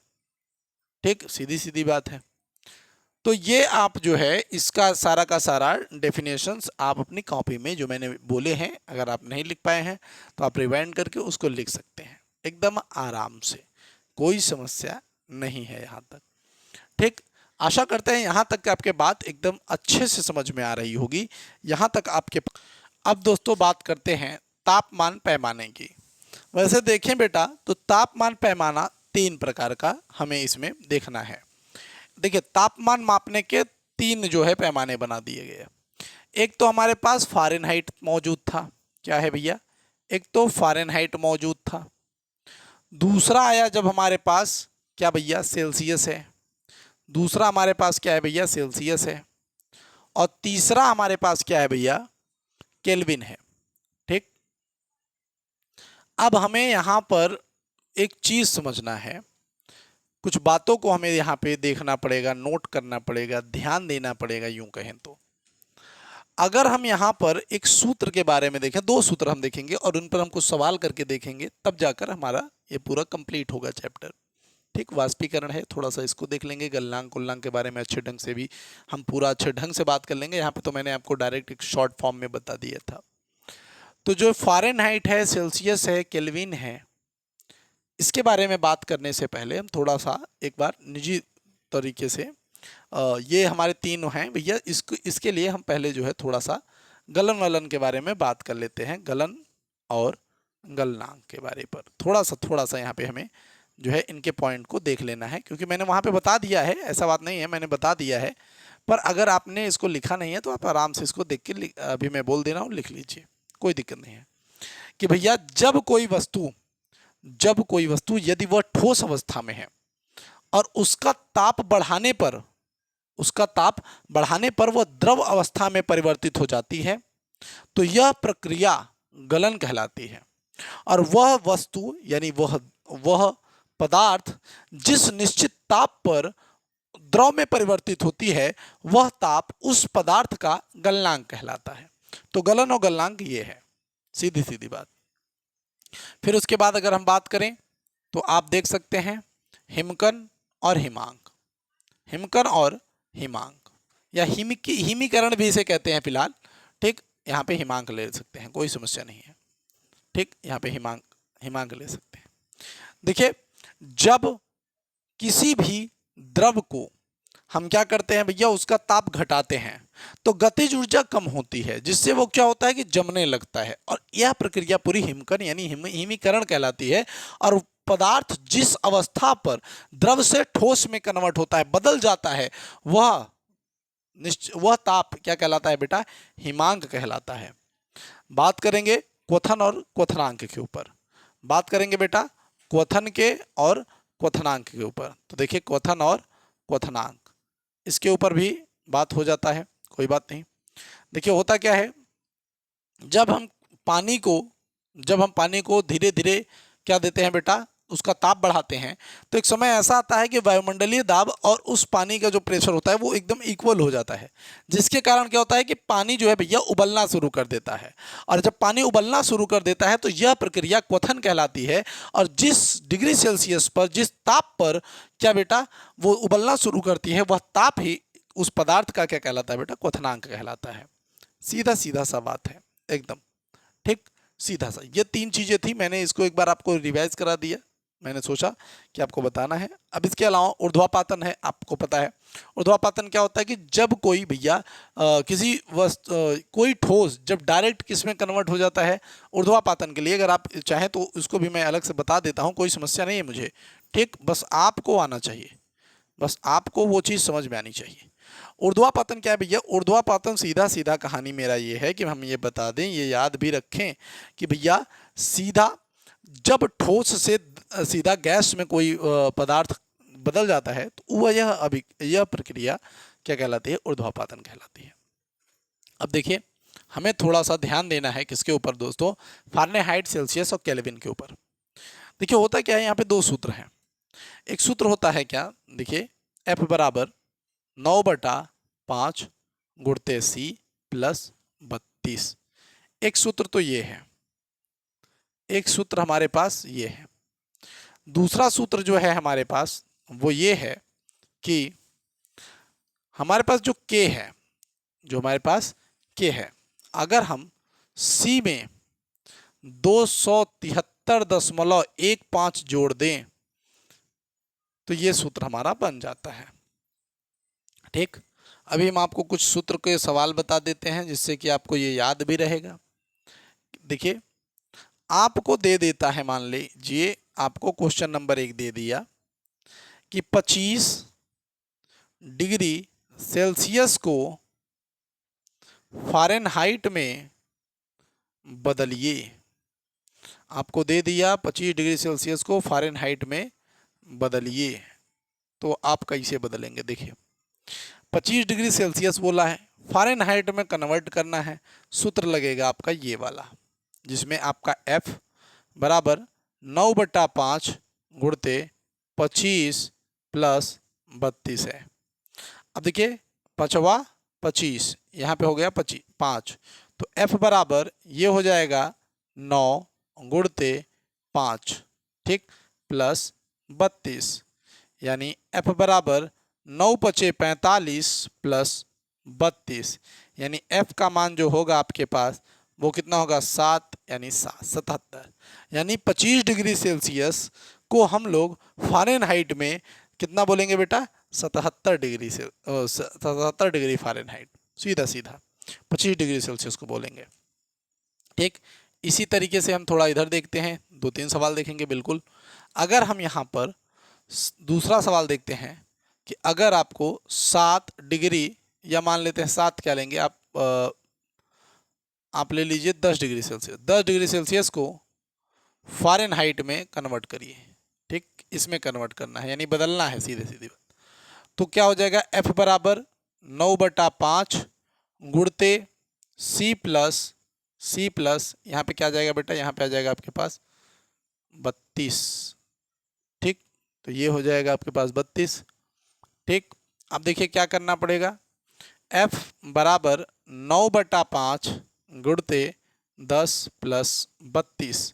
ठीक, सीधी सीधी बात है। तो ये आप जो है इसका सारा का सारा डेफिनेशंस आप अपनी कॉपी में जो मैंने बोले हैं, अगर आप नहीं लिख पाए हैं तो आप रिवाइंड करके उसको लिख सकते हैं एकदम आराम से, कोई समस्या नहीं है यहाँ तक, ठीक। आशा करते हैं यहाँ तक आपके बात एकदम अच्छे से समझ में आ रही होगी, यहाँ तक आपके। अब दोस्तों बात करते हैं तापमान पैमाने की। वैसे देखें बेटा, तो तापमान पैमाना 3 प्रकार का हमें इसमें देखना है। देखिए, तापमान मापने के 3 जो है पैमाने बना दिए गए। एक तो हमारे पास फ़ारेनहाइट मौजूद था, क्या है भैया? एक तो फ़ारेनहाइट मौजूद था। दूसरा आया जब हमारे पास क्या भैया? सेल्सियस है। दूसरा हमारे पास क्या है भैया? सेल्सियस है। और तीसरा हमारे पास क्या है भैया? केल्विन है, ठीक। अब हमें यहाँ पर एक चीज समझना है, कुछ बातों को हमें यहाँ पे देखना पड़ेगा, नोट करना पड़ेगा, ध्यान देना पड़ेगा, यूं कहें तो। अगर हम यहाँ पर एक सूत्र के बारे में देखें, 2 सूत्र हम देखेंगे और उन पर हम कुछ सवाल करके देखेंगे, तब जाकर हमारा ये पूरा कंप्लीट होगा चैप्टर, ठीक। वाष्पीकरण है, थोड़ा सा इसको देख लेंगे, गलनांक उल्लांक के बारे में अच्छे ढंग से भी हम पूरा अच्छे ढंग से बात कर लेंगे। यहाँ पे तो मैंने आपको डायरेक्ट एक शॉर्ट फॉर्म में बता दिया था। तो जो फ़ारेनहाइट है, सेल्सियस है, केल्विन है, इसके बारे में बात करने से पहले हम थोड़ा सा एक बार निजी तरीके से, ये हमारे 3 हैं भैया, इसके लिए हम पहले जो है थोड़ा सा गलन वलन के बारे में बात कर लेते हैं। गलन और गलनांक के बारे पर थोड़ा सा यहाँ पे हमें जो है इनके पॉइंट को देख लेना है, क्योंकि मैंने वहाँ पे बता दिया है, ऐसा बात नहीं है, मैंने बता दिया है, पर अगर आपने इसको लिखा नहीं है तो आप आराम से इसको देख के, अभी मैं बोल दे रहा हूँ, लिख लीजिए, कोई दिक्कत नहीं है। कि भैया जब कोई वस्तु जब कोई वस्तु यदि वह ठोस अवस्था में है और उसका ताप बढ़ाने पर वह द्रव अवस्था में परिवर्तित हो जाती है, तो यह प्रक्रिया गलन कहलाती है। और वह वस्तु यानी वह पदार्थ जिस निश्चित ताप पर द्रव में परिवर्तित होती है, वह ताप उस पदार्थ का गलनांक कहलाता है। तो गलन और गलनांक ये है, सीधी सीधी बात। फिर उसके बाद अगर हम बात करें तो आप देख सकते हैं हिमकण और हिमांक। हिमकण और हिमांक या हिमीकरण भी इसे कहते हैं फिलहाल, ठीक। यहाँ पे हिमांक ले सकते हैं, कोई समस्या नहीं है, ठीक। यहाँ पे हिमांक ले सकते हैं। देखिए, जब किसी भी द्रव को हम क्या करते हैं भैया, उसका ताप घटाते हैं तो गतिज ऊर्जा कम होती है, जिससे वो क्या होता है कि जमने लगता है, और यह प्रक्रिया पूरी हिमकण यानी हिमीकरण कहलाती है। और पदार्थ जिस अवस्था पर द्रव से ठोस में कन्वर्ट होता है, बदल जाता है, वह ताप क्या कहलाता है बेटा, हिमांक कहलाता है। बात करेंगे क्वथन और क्वथनांक के ऊपर, बात करेंगे बेटा क्वथन के और क्वथनांक के ऊपर। तो देखिए क्वथन और क्वथनांक, इसके ऊपर भी बात हो जाता है, कोई बात नहीं। देखिए होता क्या है, जब हम पानी को धीरे धीरे क्या देते हैं बेटा, उसका ताप बढ़ाते हैं, तो एक समय ऐसा आता है कि वायुमंडलीय दाब और उस पानी का जो प्रेशर होता है वो एकदम इक्वल हो जाता है, जिसके कारण क्या होता है कि पानी जो है भैया उबलना शुरू कर देता है। और जब पानी उबलना शुरू कर देता है तो यह प्रक्रिया क्वथन कहलाती है। और जिस डिग्री सेल्सियस पर, जिस ताप पर क्या बेटा वो उबलना शुरू करती है, वह ताप ही उस पदार्थ का क्या कहलाता है बेटा, क्वथनांक कहलाता है। सीधा सीधा सा बात है एकदम, ठीक, सीधा सा। ये तीन चीजें थी, मैंने इसको एक बार आपको रिवाइज करा दिया, मैंने सोचा कि आपको बताना है। अब इसके अलावा ऊर्ध्वापातन है, आपको पता है ऊर्ध्वापातन क्या होता है कि जब कोई भैया कोई ठोस जब डायरेक्ट किस में कन्वर्ट हो जाता है, ऊर्ध्वापातन के लिए अगर आप चाहें तो उसको भी मैं अलग से बता देता हूँ, कोई समस्या नहीं है मुझे, ठीक। बस आपको आना चाहिए, बस आपको वो चीज़ समझ में आनी चाहिए। ऊर्ध्वापातन क्या है भैया, ऊर्ध्वापातन सीधा सीधा कहानी मेरा ये है कि हम ये बता दें, ये याद भी रखें कि भैया सीधा जब ठोस से सीधा गैस में कोई पदार्थ बदल जाता है तो वह यह प्रक्रिया क्या कहलाती है, ऊर्ध्वापातन कहलाती है। अब देखिए हमें थोड़ा सा ध्यान देना है किसके ऊपर दोस्तों, फ़ारेनहाइट, सेल्सियस और केल्विन के ऊपर। देखिए होता क्या है, यहाँ पे दो सूत्र हैं। एक सूत्र होता है क्या, देखिए F बराबर 9/5 गुणित C प्लस 32। एक सूत्र तो ये है, एक सूत्र हमारे पास ये है। दूसरा सूत्र जो है हमारे पास वो ये है कि हमारे पास जो K है, जो हमारे पास K है, अगर हम C में 273.15 जोड़ दें तो ये सूत्र हमारा बन जाता है, ठीक। अभी हम आपको कुछ सूत्र के सवाल बता देते हैं जिससे कि आपको ये याद भी रहेगा। देखिए आपको दे देता है, मान लीजिए आपको क्वेश्चन नंबर 1 दे दिया कि 25 डिग्री सेल्सियस को फ़ारेनहाइट में बदलिए। आपको दे दिया 25 डिग्री सेल्सियस को फ़ारेनहाइट में बदलिए, तो आप कैसे बदलेंगे। देखिए 25 डिग्री सेल्सियस बोला है, फ़ारेनहाइट में कन्वर्ट करना है, सूत्र लगेगा आपका ये वाला, जिसमें आपका F बराबर 9/5 गुणित 25 प्लस 32 है। अब देखिए 5 25 यहाँ पे हो गया 5, तो F बराबर ये हो जाएगा 9 गुणित 5, ठीक, प्लस 32, यानी F बराबर 9×5 = 45 प्लस 32, यानी F का मान जो होगा आपके पास वो कितना होगा, 7, यानी 77। यानी 25 डिग्री सेल्सियस को हम लोग फ़ारेनहाइट में कितना बोलेंगे बेटा, 77 डिग्री फ़ारेनहाइट, सीधा सीधा 25 डिग्री सेल्सियस को बोलेंगे, ठीक। इसी तरीके से हम थोड़ा इधर देखते हैं, 2-3 सवाल देखेंगे बिल्कुल। अगर हम यहाँ पर दूसरा सवाल देखते हैं कि अगर आपको 7 डिग्री, या मान लेते हैं 7 क्या लेंगे आप ले लीजिए 10 डिग्री सेल्सियस, 10 डिग्री सेल्सियस को फ़ारेनहाइट में कन्वर्ट करिए। ठीक, इसमें कन्वर्ट करना है, यानी बदलना है सीधे सीधे। तो क्या हो जाएगा, F बराबर 9/5 गुणते C प्लस यहाँ पे क्या आ जाएगा बेटा, यहाँ पे आ जाएगा आपके पास 32। ठीक, तो ये हो जाएगा आपके पास 32। ठीक, अब देखिए क्या करना पड़ेगा, F बराबर 9/5 गुणते 10 प्लस 32।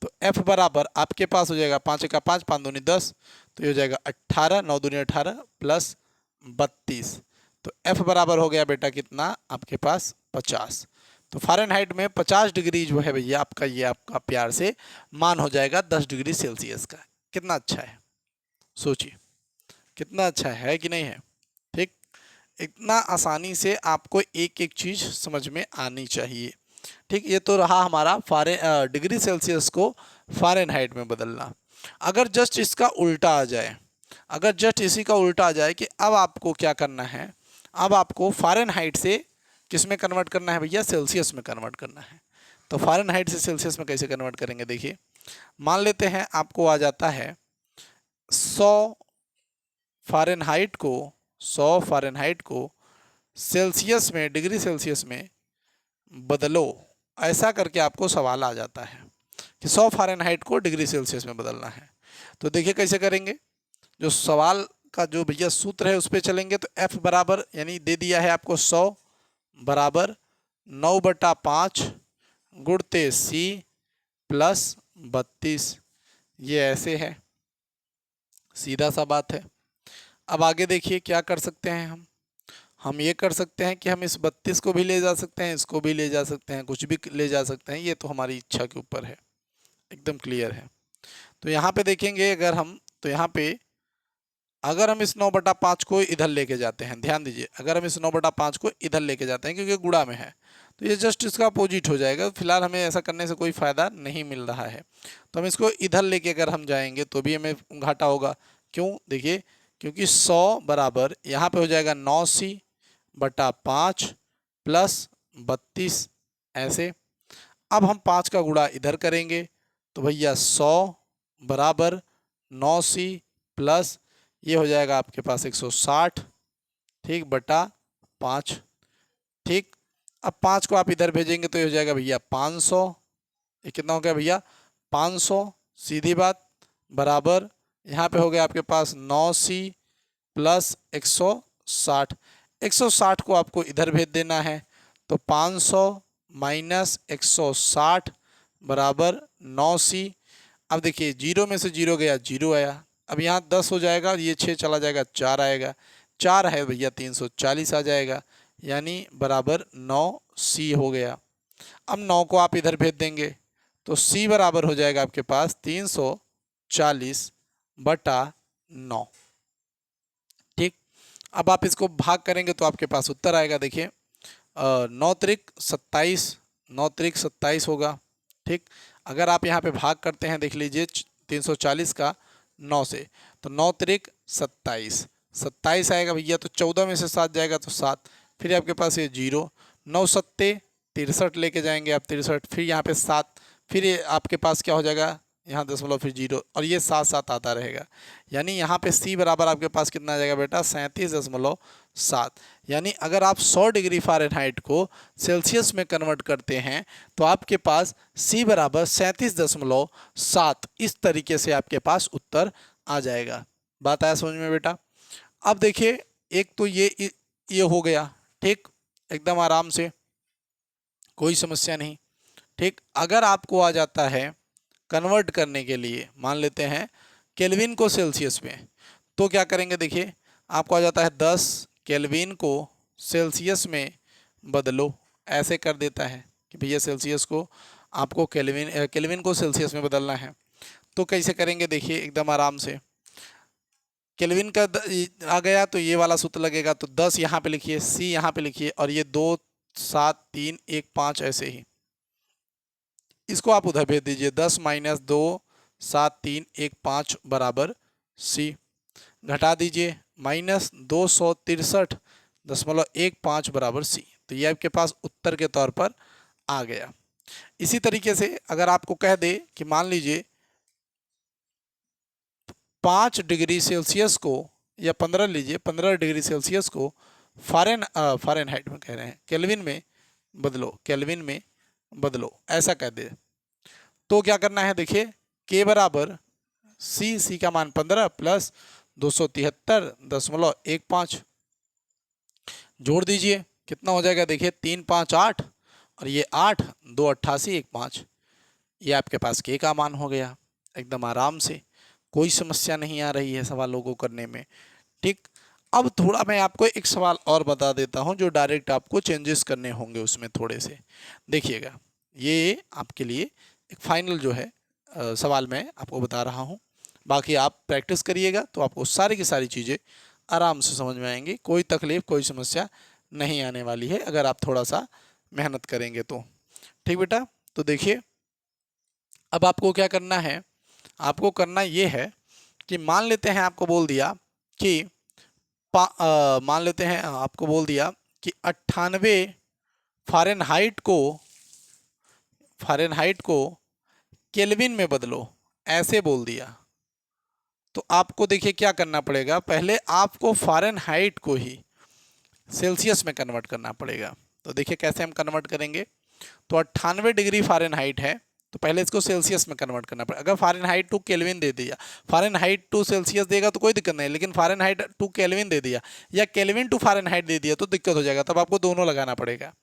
तो F बराबर आपके पास हो जाएगा 5 का 5, 5 दूनी 10, तो ये हो जाएगा 18, 9 दूनी 18 प्लस 32। तो F बराबर हो गया बेटा कितना आपके पास 50। तो फ़ारेनहाइट में 50 डिग्री जो है भैया आपका, ये आपका प्यार से मान हो जाएगा 10 डिग्री सेल्सियस का। कितना अच्छा है, सोचिए कितना अच्छा है कि नहीं है। ठीक, इतना आसानी से आपको एक एक चीज़ समझ में आनी चाहिए। ठीक, ये तो रहा हमारा डिग्री सेल्सियस को फ़ारेनहाइट में बदलना। अगर जस्ट इसका उल्टा आ जाए, अगर जस्ट इसी का उल्टा आ जाए कि अब आपको क्या करना है, अब आपको फ़ारेनहाइट से किस में कन्वर्ट करना है भैया, सेल्सियस में कन्वर्ट करना है। तो फ़ारेनहाइट से सेल्सियस में कैसे कन्वर्ट करेंगे, देखिए मान लेते हैं आपको आ जाता है 100 फ़ारेनहाइट को, 100 फ़ारेनहाइट को सेल्सियस में, डिग्री सेल्सियस में बदलो, ऐसा करके आपको सवाल आ जाता है कि 100 फ़ारेनहाइट को डिग्री सेल्सियस में बदलना है। तो देखिए कैसे करेंगे, जो सवाल का जो भैया सूत्र है उस पर चलेंगे। तो F बराबर, यानी दे दिया है आपको 100 बराबर 9/5 गुणते C प्लस 32। ये ऐसे है, सीधा सा बात है। अब आगे देखिए क्या कर सकते हैं हम ये कर सकते हैं कि हम इस 32 को भी ले जा सकते हैं, इसको भी ले जा सकते हैं, कुछ भी ले जा सकते हैं, ये तो हमारी इच्छा के ऊपर है, एकदम क्लियर है। तो यहाँ पे देखेंगे अगर हम, तो यहाँ पे अगर हम इस 9/5 को इधर लेके जाते हैं, ध्यान दीजिए, अगर हम इस 9/5 को इधर लेके जाते हैं क्योंकि गुणा में है, तो ये जस्ट इसका अपोजिट हो जाएगा। फिलहाल हमें ऐसा करने से कोई फ़ायदा नहीं मिल रहा है, तो हम इसको इधर लेके अगर हम जाएंगे तो भी हमें घाटा होगा। क्यों, देखिए क्योंकि 100 बराबर यहाँ पे हो जाएगा 9C/5 प्लस 32 ऐसे। अब हम 5 का गुणा इधर करेंगे तो भैया 100 बराबर 9C प्लस ये हो जाएगा आपके पास 160, ठीक, बटा 5। ठीक, अब 5 को आप इधर भेजेंगे तो ये हो जाएगा भैया 500। ये कितना हो गया भैया 500, सीधी बात, बराबर यहाँ पे हो गया आपके पास 9C प्लस 160। 160 को आपको इधर भेज देना है, तो 500 माइनस 160 बराबर 9C। अब देखिए जीरो में से जीरो गया, जीरो आया। अब यहाँ 10 हो जाएगा, ये 6 चला जाएगा, 4 आएगा, 4 है भैया 340 आ जाएगा, यानी बराबर 9C हो गया। अब 9 को आप इधर भेज देंगे तो C बराबर हो जाएगा आपके पास 340/9। ठीक, अब आप इसको भाग करेंगे तो आपके पास उत्तर आएगा। देखिए 9 त्रिक 27, 9 त्रिक 27 होगा। ठीक, अगर आप यहाँ पे भाग करते हैं, देख लीजिए 340 का 9 से, तो 9 त्रिक 27, 27 आएगा भैया, तो 14 में से 7 जाएगा तो 7, फिर आपके पास ये 0, 9 सत्ते 63 लेके जाएंगे आप 63, फिर यहाँ पे 7, फिर ये आपके पास क्या हो जाएगा, यहाँ दशमलव फिर 0, और ये 7 7 आता रहेगा। यानी यहाँ पे C बराबर आपके पास कितना आ जाएगा बेटा 37.7। यानी अगर आप 100 डिग्री फ़ारेनहाइट को सेल्सियस में कन्वर्ट करते हैं तो आपके पास C बराबर 37.7, इस तरीके से आपके पास उत्तर आ जाएगा। बात आया समझ में बेटा। अब देखिए एक तो ये हो गया, ठीक, एकदम आराम से, कोई समस्या नहीं। ठीक, अगर आपको आ जाता है कन्वर्ट करने के लिए, मान लेते हैं केल्विन को सेल्सियस में, तो क्या करेंगे, देखिए आपको आ जाता है 10 केल्विन को सेल्सियस में बदलो, ऐसे कर देता है कि भैया सेल्सियस को आपको केल्विन को सेल्सियस में बदलना है। तो कैसे करेंगे, देखिए एकदम आराम से, केल्विन का आ गया तो ये वाला सूत्र लगेगा, तो 10 यहाँ पे लिखिए, C यहाँ पे लिखिए, और ये 2 7 3 1 5 ऐसे ही, इसको आप उधर भेज दीजिए, 10 माइनस 2 7 3 1 5 बराबर C, घटा दीजिए, माइनस 263.15 बराबर C। तो ये आपके पास उत्तर के तौर पर आ गया। इसी तरीके से अगर आपको कह दे कि मान लीजिए 5 डिग्री सेल्सियस को, या 15 लीजिए, 15 डिग्री सेल्सियस को फारेनहाइट में कह रहे हैं, केल्विन में बदलो, केल्विन में बदलो, ऐसा कह दे तो क्या करना है, देखिए के बराबर सी का मान 15 प्लस 273.15 जोड़ दीजिए, कितना हो जाएगा, देखिए 3 5 8 और ये 8 2 88 1 5, ये आपके पास के का मान हो गया। एकदम आराम से, कोई समस्या नहीं आ रही है सवालों को करने में। ठीक, अब थोड़ा मैं आपको एक सवाल और बता देता हूं जो डायरेक्ट आपको चेंजेस करने होंगे उसमें थोड़े से, देखिएगा। ये आपके लिए एक फाइनल जो है सवाल मैं आपको बता रहा हूं, बाकी आप प्रैक्टिस करिएगा तो आपको सारी की सारी चीज़ें आराम से समझ में आएंगी, कोई तकलीफ कोई समस्या नहीं आने वाली है अगर आप थोड़ा सा मेहनत करेंगे तो। ठीक बेटा, तो देखिए अब आपको क्या करना है, आपको करना ये है कि मान लेते हैं आपको बोल दिया कि मान लेते हैं आपको बोल दिया कि 98 फ़ारेनहाइट को केल्विन में बदलो, ऐसे बोल दिया। तो आपको देखिए क्या करना पड़ेगा, पहले आपको फ़ारेनहाइट को ही सेल्सियस में कन्वर्ट करना पड़ेगा। तो देखिए कैसे हम कन्वर्ट करेंगे, तो 98 डिग्री फ़ारेनहाइट है तो पहले इसको सेल्सियस में कन्वर्ट करना पड़ेगा। अगर फ़ारेनहाइट टू केल्विन दे दिया, फ़ारेनहाइट टू सेल्सियस देगा तो कोई दिक्कत नहीं, लेकिन फ़ारेनहाइट टू केल्विन दे दिया या केल्विन टू फ़ारेनहाइट दे दिया तो दिक्कत हो जाएगा, तब आपको दोनों लगाना पड़ेगा।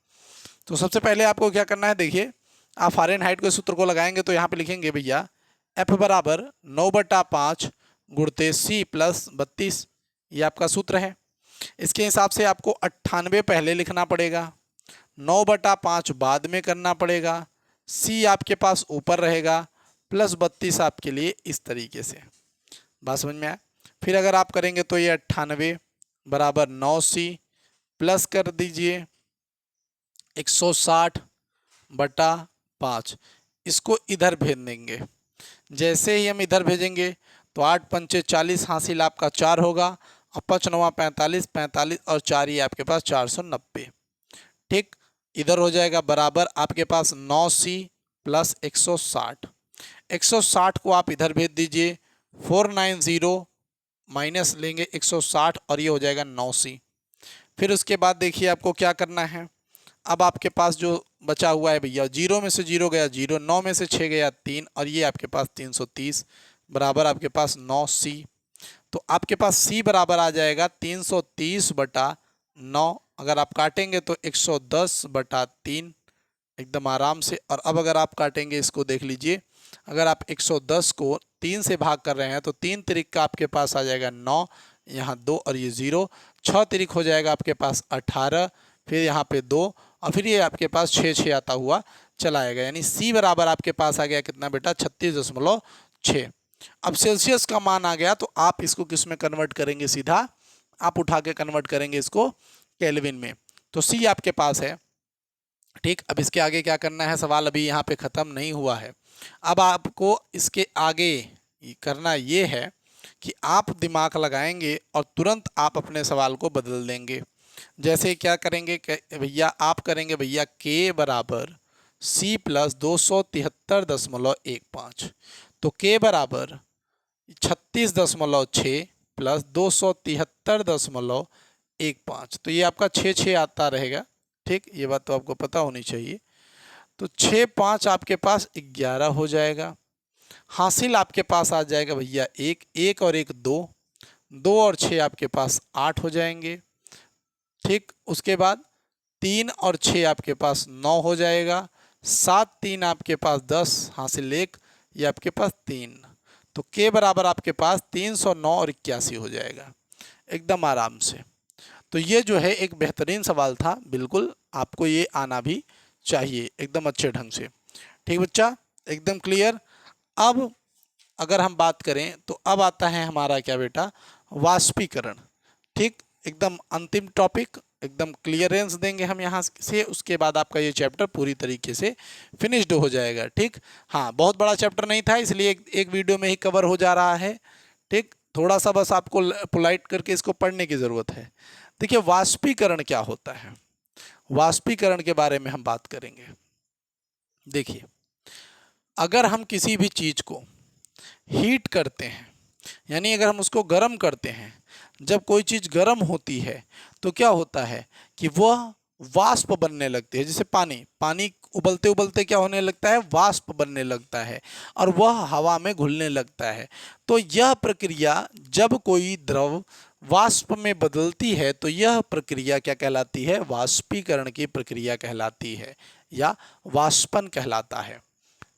तो सबसे पहले आपको क्या करना है, देखिए आप फ़ारेनहाइट के सूत्र को लगाएंगे तो यहाँ पे लिखेंगे भैया F बराबर 9/5 गुणते C प्लस 32, ये आपका सूत्र है। इसके हिसाब से आपको 98 पहले लिखना पड़ेगा, 9/5 बाद में करना पड़ेगा, C आपके पास ऊपर रहेगा, प्लस 32 आपके लिए इस तरीके से। बात समझ में आया? फिर अगर आप करेंगे तो ये 98 बराबर 9C प्लस कर दीजिए 160/5, इसको इधर भेज देंगे। जैसे ही हम इधर भेजेंगे तो 8 पंचे 40 हासिल आपका 4 होगा, और 5 9 45, 45 और 4 ये आपके पास 490। ठीक, इधर हो जाएगा बराबर आपके पास 9C प्लस 160, 160 को आप इधर भेज दीजिए, 490 माइनस लेंगे 160 और ये हो जाएगा 9C। फिर उसके बाद देखिए आपको क्या करना है, अब आपके पास जो बचा हुआ है भैया, 0 में से 0 गया 0, 9 में से 6 गया 3 और ये आपके पास 330 बराबर आपके पास 9C। तो आपके पास C बराबर आ जाएगा 330/9, अगर आप काटेंगे तो 110/3 एकदम आराम से। और अब अगर आप काटेंगे इसको देख लीजिए, अगर आप 110 को 3 से भाग कर रहे हैं तो 3 तिरिक का आपके पास आ जाएगा 9, यहाँ 2 और ये 0, 6 तिरिक हो जाएगा आपके पास 18, फिर यहाँ पे 2 और फिर ये आपके पास 6 आता हुआ चला आएगा, यानी C बराबर आपके पास आ गया कितना बेटा, 36.6। अब सेल्सियस का मान आ गया तो आप इसको किस में कन्वर्ट करेंगे, सीधा आप उठा के कन्वर्ट करेंगे इसको केल्विन में। तो C आपके पास है। ठीक, अब इसके आगे क्या करना है, सवाल अभी यहाँ पे ख़त्म नहीं हुआ है। अब आपको इसके आगे करना ये है कि आप दिमाग लगाएंगे और तुरंत आप अपने सवाल को बदल देंगे। जैसे क्या करेंगे भैया, आप करेंगे भैया के बराबर C प्लस 273.15, तो के बराबर 36.6 प्लस 273.15, तो ये आपका 6 आता रहेगा। ठीक, ये बात तो आपको पता होनी चाहिए। तो 6 5 आपके पास 11 हो जाएगा, हासिल आपके पास आ जाएगा भैया 1 और 1 2, 2 और 6 आपके पास 8 हो जाएंगे। ठीक, उसके बाद 3 और 6 आपके पास 9 हो जाएगा, 7 3 आपके पास 10 हासिल 1, ये आपके पास 3, तो के बराबर आपके पास 309 और 81 हो जाएगा एकदम आराम से। तो ये जो है एक बेहतरीन सवाल था, बिल्कुल आपको ये आना भी चाहिए एकदम अच्छे ढंग से। ठीक बच्चा, एकदम क्लियर। अब अगर हम बात करें तो अब आता है हमारा क्या बेटा, वाष्पीकरण। ठीक, एकदम अंतिम टॉपिक, एकदम क्लियरेंस देंगे हम यहाँ से, उसके बाद आपका ये चैप्टर पूरी तरीके से फिनिश्ड हो जाएगा। ठीक, हाँ बहुत बड़ा चैप्टर नहीं था इसलिए एक वीडियो में ही कवर हो जा रहा है। ठीक, थोड़ा सा बस आपको पोलाइट करके इसको पढ़ने की ज़रूरत है। देखिए वाष्पीकरण क्या होता है, वाष्पीकरण के बारे में हम बात करेंगे। देखिए, अगर हम किसी भी चीज़ को हीट करते हैं, यानी अगर हम उसको गर्म करते हैं, जब कोई चीज़ गर्म होती है तो क्या होता है कि वह वाष्प बनने लगती है। जैसे पानी, पानी उबलते उबलते क्या होने लगता है, वाष्प बनने लगता है और वह हवा में घुलने लगता है। तो यह प्रक्रिया, जब कोई द्रव वाष्प में बदलती है तो यह प्रक्रिया क्या कहलाती है, वाष्पीकरण की प्रक्रिया कहलाती है या वाष्पन कहलाता है।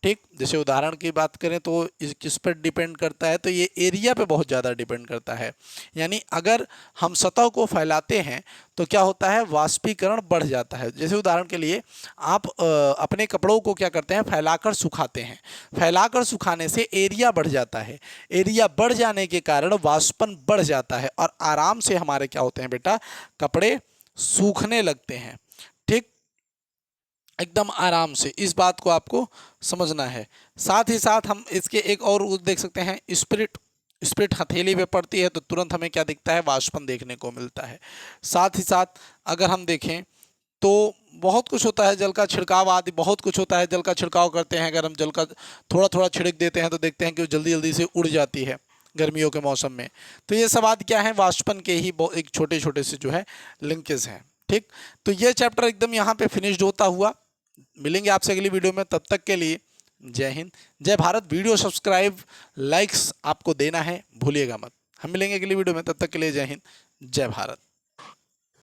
ठीक, जैसे उदाहरण की बात करें तो किस पर डिपेंड करता है, तो ये एरिया पे बहुत ज़्यादा डिपेंड करता है। यानी अगर हम सतह को फैलाते हैं तो क्या होता है, वाष्पीकरण बढ़ जाता है। जैसे उदाहरण के लिए आप अपने कपड़ों को क्या करते हैं, फैलाकर सुखाते हैं। फैलाकर सुखाने से एरिया बढ़ जाता है। एरिया बढ़ जाने के कारण वाष्पन बढ़ जाता है और आराम से हमारे क्या होते हैं बेटा, कपड़े सूखने लगते हैं। ठीक, एकदम आराम से, इस बात को आपको समझना है। साथ ही साथ हम इसके एक और देख सकते हैं, स्पिरिट। स्पिरिट हथेली पे पड़ती है तो तुरंत हमें क्या दिखता है, वाष्पन देखने को मिलता है। साथ ही साथ अगर हम देखें तो बहुत कुछ होता है, जल का छिड़काव आदि बहुत कुछ होता है। जल का छिड़काव करते हैं, अगर हम जल का थोड़ा थोड़ा छिड़क देते हैं तो देखते हैं कि वो जल्दी जल्दी से उड़ जाती है गर्मियों के मौसम में। तो ये सब आदि क्या है, वाष्पन के ही एक छोटे छोटे से जो है लिंकेज हैं। ठीक, तो ये चैप्टर एकदम यहाँ पे फिनिश्ड होता हुआ। मिलेंगे आपसे अगली वीडियो में, तब तक के लिए जय हिंद जय भारत। वीडियो सब्सक्राइब लाइक्स आपको देना है, भूलिएगा मत। हम मिलेंगे अगली वीडियो में, तब तक के लिए जय हिंद जय भारत।